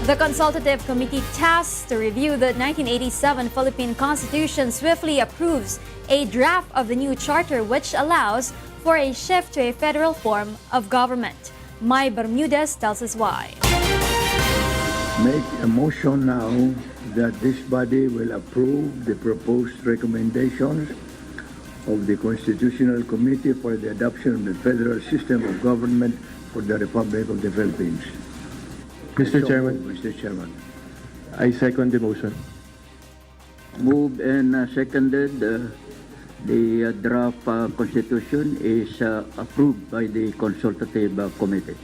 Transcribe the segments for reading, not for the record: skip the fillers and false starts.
The Consultative Committee tasked to review the 1987 Philippine Constitution swiftly approves a draft of the new charter which allows for a shift to a federal form of government. Mai Bermudez tells us why. Make a motion now that this body will approve the proposed recommendations of the Constitutional Committee for the adoption of the federal system of government for the Republic of the Philippines. Mr. Chairman, Mr. Chairman. I second the motion. Moved and seconded. The draft constitution is approved by the Consultative Committee.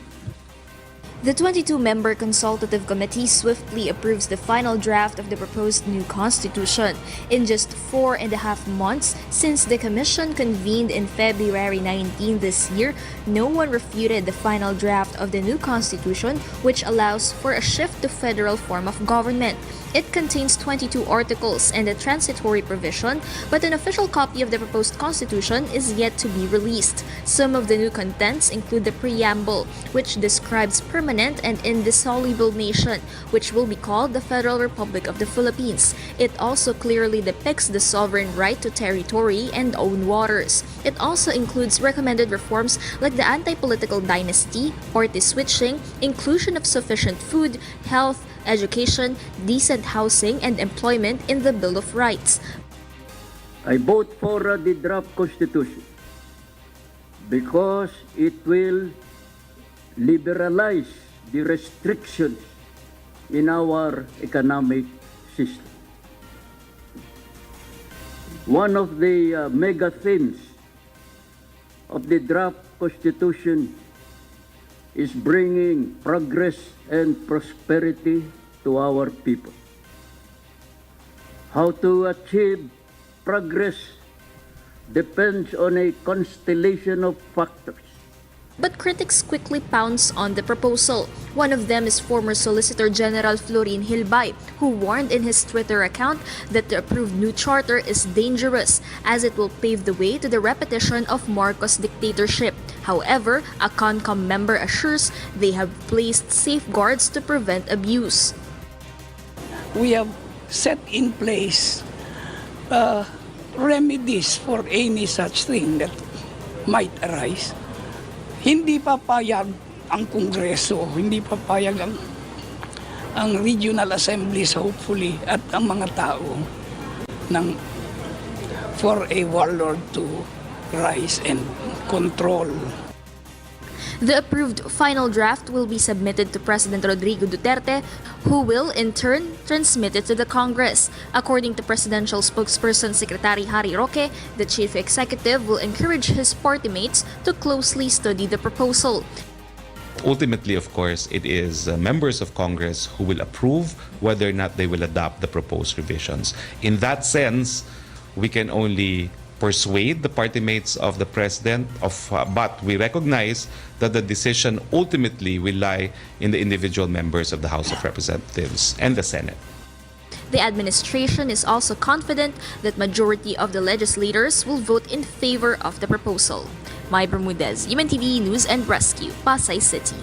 The 22-member Consultative Committee swiftly approves the final draft of the proposed new constitution. In just 4.5 months since the Commission convened in February 19 this year, no one refuted the final draft of the new constitution, which allows for a shift to federal form of government. It contains 22 articles and a transitory provision, but an official copy of the proposed constitution is yet to be released. Some of the new contents include the preamble, which describes permanent and indissoluble nation, which will be called the Federal Republic of the Philippines. It also clearly depicts the sovereign right to territory and own waters. It also includes recommended reforms like the anti-political dynasty, party switching, inclusion of sufficient food, health, education, decent housing, and employment in the Bill of Rights. I vote for the draft constitution because it will liberalize the restrictions in our economic system. One of the mega themes of the draft constitution is bringing progress and prosperity to our people. How to achieve progress depends on a constellation of factors. But critics quickly pounce on the proposal. One of them is former Solicitor General Florin Hilbay, who warned in his Twitter account that the approved new charter is dangerous as it will pave the way to the repetition of Marcos dictatorship. However, a ConCom member assures they have placed safeguards to prevent abuse. We have set in place remedies for any such thing that might arise. Hindi papayag ang Kongreso, hindi papayag ang regional assemblies hopefully at ang mga tao for a warlord to rise and control. The approved final draft will be submitted to President Rodrigo Duterte, who will in turn transmit it to the Congress. According to Presidential Spokesperson Secretary Harry Roque, the chief executive will encourage his party mates to closely study the proposal. Ultimately, of course, it is members of Congress who will approve whether or not they will adopt the proposed revisions. In that sense, we can only persuade the party mates of the president, but we recognize that the decision ultimately will lie in the individual members of the House of Representatives and the Senate. The administration is also confident that majority of the legislators will vote in favor of the proposal. Mai Bermudez, UNTV News and Rescue, Pasay City.